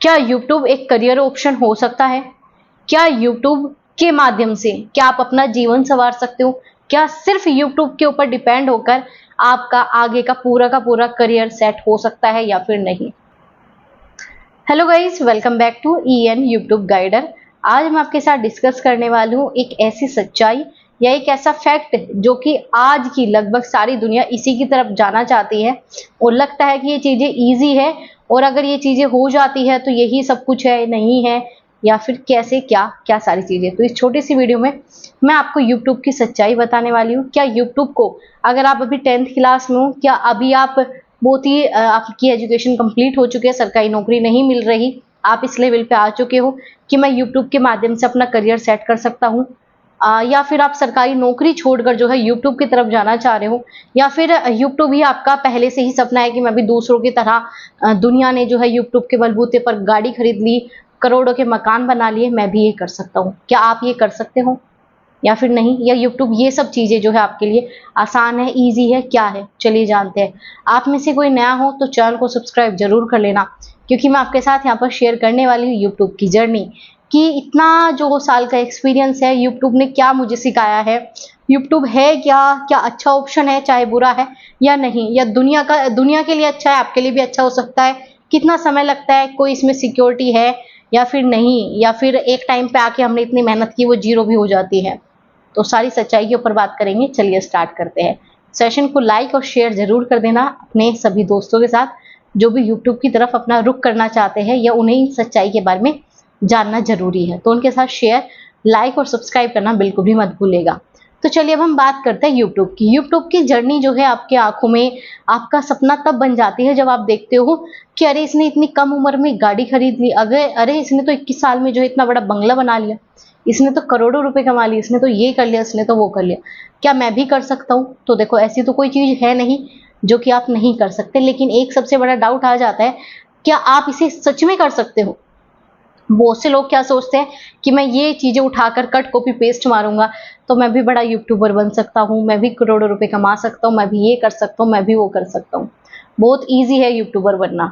क्या यूट्यूब एक career option हो सकता है? क्या यूट्यूब के माध्यम से क्या आप अपना जीवन संवार सकते हो? क्या सिर्फ यूट्यूब के ऊपर डिपेंड होकर आपका आगे का पूरा करियर सेट हो सकता है या फिर नहीं? Hello guys, welcome back to EN YouTube guider. आज मैं आपके साथ डिस्कस करने वाली हूँ एक ऐसी सच्चाई या एक ऐसा फैक्ट जो कि आज की लगभग सारी दुनिया इसी की तरफ जाना चाहती है और लगता है कि ये चीजें इजी है और अगर ये चीजें हो जाती है तो यही सब कुछ है, नहीं है या फिर कैसे क्या क्या सारी चीजें। तो इस छोटी सी वीडियो में मैं आपको यूट्यूब की सच्चाई बताने वाली हूँ। क्या यूट्यूब को, अगर आप अभी 10th क्लास में हो, क्या अभी आप बहुत ही आपकी एजुकेशन कंप्लीट हो चुकी है, सरकारी नौकरी नहीं मिल रही, आप इस लेवल पे आ चुके हो कि मैं यूट्यूब के माध्यम से अपना करियर सेट कर सकता हूँ, या फिर आप सरकारी नौकरी छोड़कर जो है यूट्यूब की तरफ जाना चाह रहे हो, या फिर यूट्यूब ही आपका पहले से ही सपना है कि मैं भी दूसरों की तरह, दुनिया ने जो है यूट्यूब के बलबूते पर गाड़ी खरीद ली, करोड़ों के मकान बना लिए, मैं भी ये कर सकता हूँ। क्या आप ये कर सकते हो या फिर नहीं? या यूट्यूब ये सब चीजें जो है आपके लिए आसान है, इजी है, क्या है? चलिए जानते हैं। आप में से कोई नया हो तो चैनल को सब्सक्राइब जरूर कर लेना, क्योंकि मैं आपके साथ यहाँ पर शेयर करने वाली हूँ यूट्यूब की जर्नी, कि इतना जो साल का एक्सपीरियंस है, यूट्यूब ने क्या मुझे सिखाया है, यूट्यूब है क्या, क्या अच्छा ऑप्शन है, चाहे बुरा है या नहीं, या दुनिया के लिए अच्छा है, आपके लिए भी अच्छा हो सकता है, कितना समय लगता है, कोई इसमें सिक्योरिटी है या फिर नहीं, या फिर एक टाइम पे आके हमने इतनी मेहनत की वो जीरो भी हो जाती है। तो सारी सच्चाई के ऊपर बात करेंगे। चलिए स्टार्ट करते हैं। सेशन को लाइक और शेयर जरूर कर देना अपने सभी दोस्तों के साथ जो भी यूट्यूब की तरफ अपना रुख करना चाहते हैं या उन्हें इन सच्चाई के बारे में जानना जरूरी है, तो उनके साथ शेयर, लाइक और सब्सक्राइब करना बिल्कुल भी मत भूलेगा। तो चलिए अब हम बात करते हैं यूट्यूब की। यूट्यूब की जर्नी जो है आपके आंखों में आपका सपना तब बन जाती है जब आप देखते हो कि अरे इसने इतनी कम उम्र में गाड़ी खरीद ली, अरे इसने तो 21 साल में जो है इतना बड़ा बंगला बना लिया, इसने तो करोड़ों रुपए कमा लिए, इसने तो ये कर लिया, इसने तो वो कर लिया, क्या मैं भी कर सकता हूँ? तो देखो, ऐसी तो कोई चीज है नहीं जो कि आप नहीं कर सकते, लेकिन एक सबसे बड़ा डाउट आ जाता है, क्या आप इसे सच में कर सकते हो? बहुत से लोग क्या सोचते हैं कि मैं ये चीजें उठाकर कट कॉपी पेस्ट मारूंगा तो मैं भी बड़ा यूट्यूबर बन सकता हूँ, मैं भी करोड़ों रुपए कमा सकता हूँ, मैं भी ये कर सकता हूँ, मैं भी वो कर सकता हूँ, बहुत ईजी है यूट्यूबर बनना।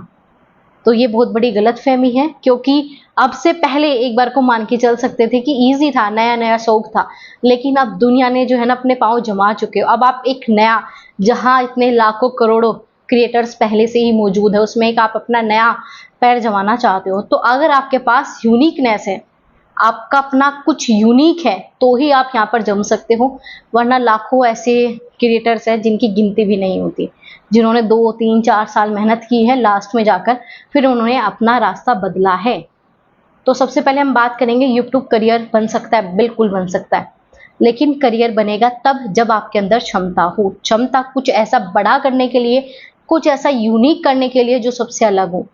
तो ये बहुत बड़ी गलतफहमी है, क्योंकि अब से पहले एक बार को मान के चल सकते थे कि इजी था, नया नया शौक था, लेकिन अब दुनिया ने जो है ना अपने पांव जमा चुके हो। अब आप एक नया, जहां इतने लाखों करोड़ों क्रिएटर्स पहले से ही मौजूद है, उसमें एक आप अपना नया पैर जमाना चाहते हो, तो अगर आपके पास यूनिकनेस है, आपका अपना कुछ यूनिक है, तो ही आप यहाँ पर जम सकते हो, वरना लाखों ऐसे क्रिएटर्स हैं जिनकी गिनती भी नहीं होती, जिन्होंने 2 3 4 साल मेहनत की है, लास्ट में जाकर फिर उन्होंने अपना रास्ता बदला है। तो सबसे पहले हम बात करेंगे, यूट्यूब करियर बन सकता है, बिल्कुल बन सकता है, लेकिन करियर बनेगा तब जब आपके अंदर क्षमता हो, क्षमता कुछ ऐसा बड़ा करने के लिए, कुछ ऐसा यूनिक करने के लिए जो सबसे अलग हो।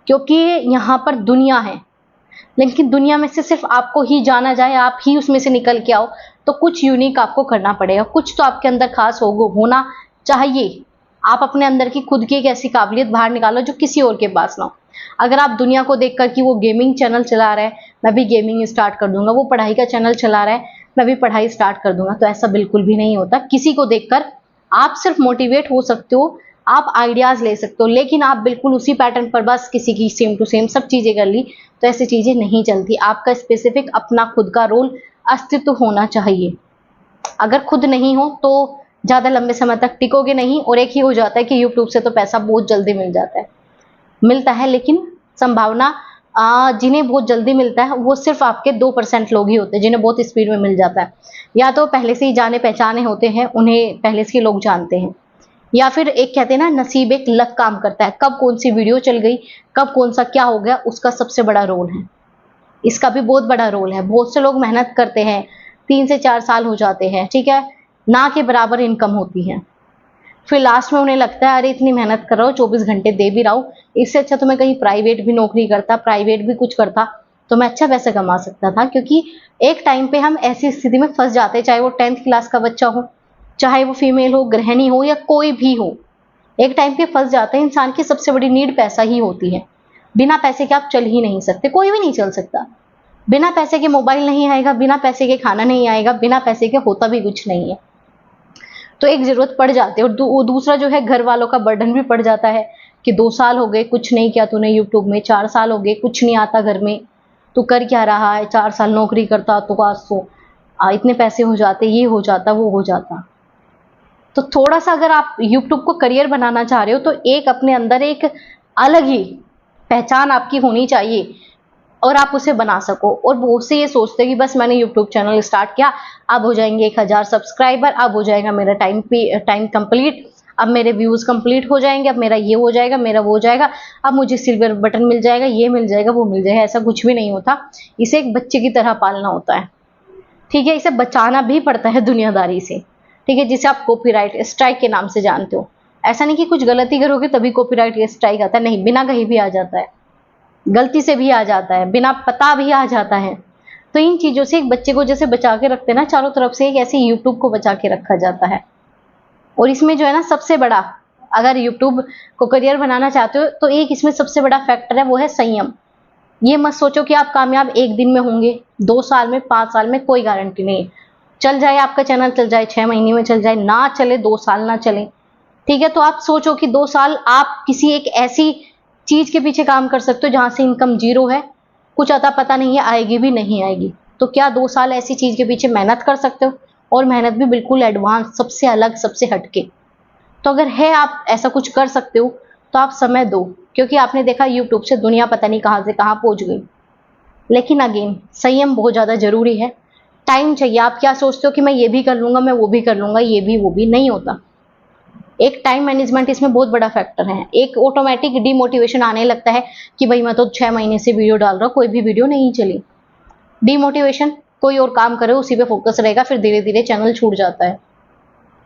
क्योंकि यहाँ पर दुनिया है, लेकिन दुनिया में से सिर्फ आपको ही जाना जाए, आप ही उसमें से निकल के आओ, तो कुछ यूनिक आपको करना पड़ेगा, कुछ तो आपके अंदर खास होना चाहिए। आप अपने अंदर की खुद की एक ऐसी काबिलियत बाहर निकालो जो किसी और के पास ना हो। अगर आप दुनिया को देखकर कि वो गेमिंग चैनल चला रहा है, मैं भी गेमिंग स्टार्ट कर दूंगा, वो पढ़ाई का चैनल चला रहा है, मैं भी पढ़ाई स्टार्ट कर दूंगा, तो ऐसा बिल्कुल भी नहीं होता। किसी को देखकर आप सिर्फ मोटिवेट हो सकते हो, आप आइडियाज ले सकते हो, लेकिन आप बिल्कुल उसी पैटर्न पर बस किसी की सेम टू सेम सब चीजें कर ली, तो ऐसी चीजें नहीं चलती। आपका स्पेसिफिक अपना खुद का रोल, अस्तित्व होना चाहिए। अगर खुद नहीं हो तो ज्यादा लंबे समय तक टिकोगे नहीं, और एक ही हो जाता है कि यूट्यूब से तो पैसा बहुत जल्दी मिल जाता है, मिलता है, लेकिन संभावना, जिन्हें बहुत जल्दी मिलता है वो सिर्फ आपके 2% लोग ही होते हैं जिन्हें बहुत स्पीड में मिल जाता है। या तो पहले से ही जाने पहचाने होते हैं, उन्हें पहले से ही लोग जानते हैं, या फिर एक कहते हैं ना, नसीब, एक लक काम करता है, कब कौन सी वीडियो चल गई, कब कौन सा क्या हो गया, उसका सबसे बड़ा रोल है। इसका भी बहुत बड़ा रोल है। बहुत से लोग मेहनत करते हैं, 3 से 4 साल हो जाते हैं, ठीक है, ना के बराबर इनकम होती है, फिर लास्ट में उन्हें लगता है अरे इतनी मेहनत कर रहा हूँ, 24 घंटे दे भी रहा हूँ, इससे अच्छा तो मैं कहीं प्राइवेट भी नौकरी करता, प्राइवेट भी कुछ करता, तो मैं अच्छा पैसा कमा सकता था। क्योंकि एक टाइम पे हम ऐसी स्थिति में फंस जाते हैं, चाहे वो 10th क्लास का बच्चा हो, चाहे वो फीमेल हो, गृहिणी हो, या कोई भी हो, एक टाइम पे फंस जाते हैं। इंसान की सबसे बड़ी नीड पैसा ही होती है, बिना पैसे के आप चल ही नहीं सकते, कोई भी नहीं चल सकता। बिना पैसे के मोबाइल नहीं आएगा, बिना पैसे के खाना नहीं आएगा, बिना पैसे के होता भी कुछ नहीं है। तो एक जरूरत पड़ जाती है, और दूसरा जो है घर वालों का बर्डन भी पड़ जाता है कि 2 साल हो गए कुछ नहीं किया तूने यूट्यूब में, 4 साल हो गए कुछ नहीं आता घर में, तू कर क्या रहा है, 4 साल नौकरी करता तो आज तो इतने पैसे हो जाते, ये हो जाता वो हो जाता। तो थोड़ा सा अगर आप यूट्यूब को करियर बनाना चाह रहे हो तो एक अपने अंदर एक अलग ही पहचान आपकी होनी चाहिए और आप उसे बना सको। और बहुत से ये सोचते हैं कि बस मैंने यूट्यूब चैनल स्टार्ट किया, अब हो जाएंगे 1000 सब्सक्राइबर, अब हो जाएगा मेरा टाइम कंप्लीट, अब मेरे व्यूज कंप्लीट हो जाएंगे, अब मेरा ये हो जाएगा, मेरा वो हो जाएगा, अब मुझे सिल्वर बटन मिल जाएगा, ये मिल जाएगा, वो मिल जाएगा। ऐसा कुछ भी नहीं होता। इसे एक बच्चे की तरह पालना होता है, ठीक है। इसे बचाना भी पड़ता है दुनियादारी से, ठीक है, जिसे आप कॉपीराइट स्ट्राइक के नाम से जानते हो। ऐसा नहीं कि कुछ गलती करोगे तभी कॉपीराइट स्ट्राइक आता है, नहीं, बिना कहीं भी आ जाता है, गलती से भी आ जाता है, बिना पता भी आ जाता है। तो इन चीजों से एक बच्चे को जैसे बचा के रखते हैं ना चारों तरफ से, एक ऐसे यूट्यूब को बचा के रखा जाता है। और इसमें जो है ना सबसे बड़ा, अगर यूट्यूब को करियर बनाना चाहते हो तो एक इसमें सबसे बड़ा फैक्टर है, वो है संयम। ये मत सोचो कि आप कामयाब एक दिन में होंगे, 2 साल में, 5 साल में, कोई गारंटी नहीं। चल जाए आपका चैनल, चल जाए 6 महीने में, चल जाए, ना चले 2 साल ना चले, ठीक है। तो आप सोचो कि 2 साल आप किसी एक ऐसी चीज के पीछे काम कर सकते हो जहां से इनकम जीरो है, कुछ अता पता नहीं है, आएगी भी नहीं आएगी। तो क्या 2 साल ऐसी चीज के पीछे मेहनत कर सकते हो, और मेहनत भी बिल्कुल एडवांस, सबसे अलग, सबसे हटके। तो अगर है आप ऐसा कुछ कर सकते हो तो आप समय दो, क्योंकि आपने देखा यूट्यूब से दुनिया पता नहीं कहां से कहां पहुंच गई। लेकिन अगेन संयम बहुत ज्यादा जरूरी है, टाइम चाहिए। आप क्या सोचते हो कि मैं ये भी कर लूंगा, मैं वो भी कर लूंगा, ये भी वो भी नहीं होता। एक टाइम मैनेजमेंट इसमें बहुत बड़ा फैक्टर है। एक ऑटोमेटिक डिमोटिवेशन आने लगता है कि भाई मैं तो 6 महीने से वीडियो डाल रहा हूँ, कोई भी वीडियो नहीं चली। डिमोटिवेशन, कोई और काम करे उसी पे फोकस रहेगा, फिर धीरे धीरे चैनल छूट जाता है।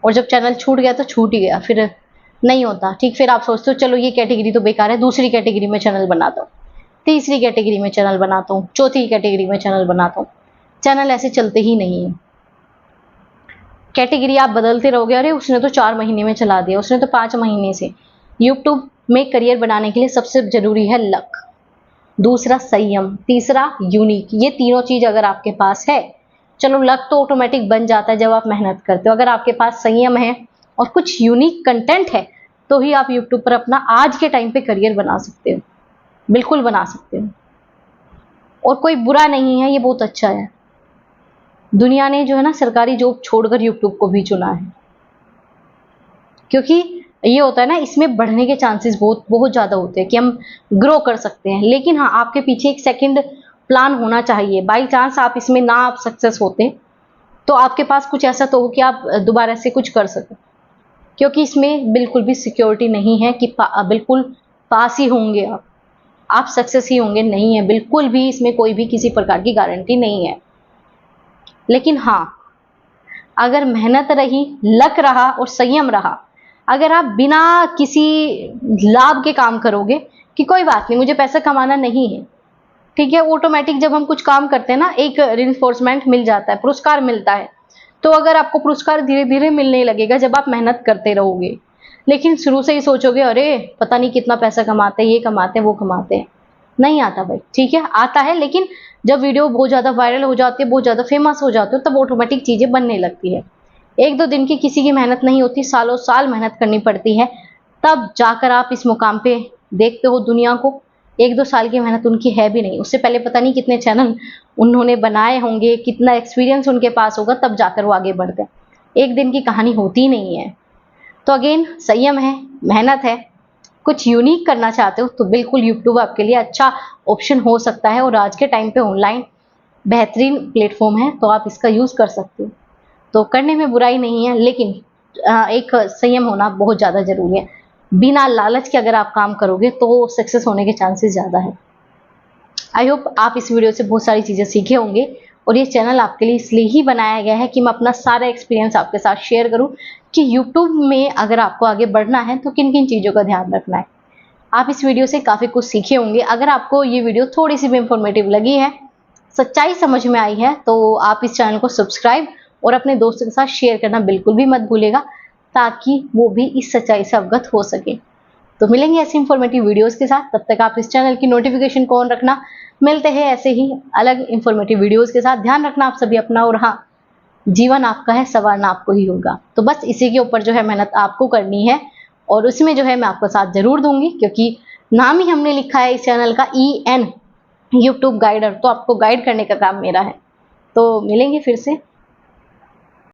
और जब चैनल छूट गया तो छूट ही गया, फिर नहीं होता, ठीक। फिर आप सोचते हो चलो ये कैटेगरी तो बेकार है, दूसरी कैटेगरी में चैनल बनाता हूँ, तीसरी कैटेगरी में चैनल बनाता हूँ, चौथी कैटेगरी में चैनल बनाता हूँ। चैनल ऐसे चलते ही नहीं है। कैटेगरी आप बदलते रहोगे, अरे उसने तो 4 महीने में चला दिया, उसने तो 5 महीने से। यूट्यूब में करियर बनाने के लिए सबसे जरूरी है लक, दूसरा संयम, तीसरा यूनिक। ये तीनों चीज अगर आपके पास है, चलो लक तो ऑटोमेटिक बन जाता है जब आप मेहनत करते हो। अगर आपके पास संयम है और कुछ यूनिक कंटेंट है तो ही आप यूट्यूब पर अपना आज के टाइम पे करियर बना सकते हो, बिल्कुल बना सकते हो। और कोई बुरा नहीं है, ये बहुत अच्छा है। दुनिया ने जो है ना सरकारी जॉब छोड़कर यूट्यूब को भी चुना है, क्योंकि ये होता है ना, इसमें बढ़ने के चांसेस बहुत बहुत ज्यादा होते हैं कि हम ग्रो कर सकते हैं। लेकिन हाँ, आपके पीछे एक सेकंड प्लान होना चाहिए। बाई चांस आप इसमें ना आप सक्सेस होते तो आपके पास कुछ ऐसा तो हो कि आप दोबारा से कुछ कर सको, क्योंकि इसमें बिल्कुल भी सिक्योरिटी नहीं है कि बिल्कुल पास ही होंगे आप सक्सेस ही होंगे, नहीं है बिल्कुल भी। इसमें कोई भी किसी प्रकार की गारंटी नहीं है। लेकिन हाँ, अगर मेहनत रही, लक रहा और संयम रहा, अगर आप बिना किसी लाभ के काम करोगे कि कोई बात नहीं मुझे पैसा कमाना नहीं है, ठीक है, ऑटोमेटिक जब हम कुछ काम करते हैं ना एक रिइंफोर्समेंट मिल जाता है, पुरस्कार मिलता है। तो अगर आपको पुरस्कार धीरे धीरे मिलने लगेगा जब आप मेहनत करते रहोगे। लेकिन शुरू से ही सोचोगे अरे पता नहीं कितना पैसा कमाते हैं, ये कमाते हैं, वो कमाते हैं, नहीं आता भाई, ठीक है, आता है। लेकिन जब वीडियो बहुत ज्यादा वायरल हो जाती है, बहुत ज्यादा फेमस हो जाते हो, तब ऑटोमेटिक चीजें बनने लगती है। 1-2 दिन की किसी की मेहनत नहीं होती, सालों साल मेहनत करनी पड़ती है, तब जाकर आप इस मुकाम पे देखते हो दुनिया को। 1-2 साल की मेहनत उनकी है भी नहीं, उससे पहले पता नहीं कितने चैनल उन्होंने बनाए होंगे, कितना एक्सपीरियंस उनके पास होगा, तब जाकर वो आगे बढ़ते हैं। एक दिन की कहानी होती नहीं है। तो अगेन संयम है, मेहनत है, कुछ यूनिक करना चाहते हो तो बिल्कुल यूट्यूब आपके लिए अच्छा ऑप्शन हो सकता है। और आज के टाइम पे ऑनलाइन बेहतरीन प्लेटफॉर्म है, तो आप इसका यूज कर सकते हो। तो करने में बुराई नहीं है, लेकिन एक संयम होना बहुत ज़्यादा जरूरी है। बिना लालच के अगर आप काम करोगे तो सक्सेस होने के चांसेस ज़्यादा है। आई होप आप इस वीडियो से बहुत सारी चीज़ें सीखे होंगे। और ये चैनल आपके लिए इसलिए ही बनाया गया है कि मैं अपना सारा एक्सपीरियंस आपके साथ शेयर करूं कि यूट्यूब में अगर आपको आगे बढ़ना है तो किन किन चीज़ों का ध्यान रखना है। आप इस वीडियो से काफ़ी कुछ सीखे होंगे। अगर आपको ये वीडियो थोड़ी सी भी इंफॉर्मेटिव लगी है, सच्चाई समझ में आई है, तो आप इस चैनल को सब्सक्राइब और अपने दोस्तों के साथ शेयर करना बिल्कुल भी मत भूलेगा, ताकि वो भी इस सच्चाई से अवगत हो सके। तो मिलेंगे ऐसे इंफॉर्मेटिव वीडियोस के साथ, तब तक आप इस चैनल की नोटिफिकेशन को ऑन रखना। मिलते हैं ऐसे ही अलग इंफॉर्मेटिव वीडियोस के साथ। ध्यान रखना आप सभी अपना, और हाँ, जीवन आपका है, संवारना आपको ही होगा। तो बस इसी के ऊपर जो है मेहनत आपको करनी है, और उसमें जो है मैं आपको साथ जरूर दूंगी, क्योंकि नाम ही हमने लिखा है इस चैनल का EN यूट्यूब गाइडर, तो आपको गाइड करने का काम मेरा है। तो मिलेंगे फिर से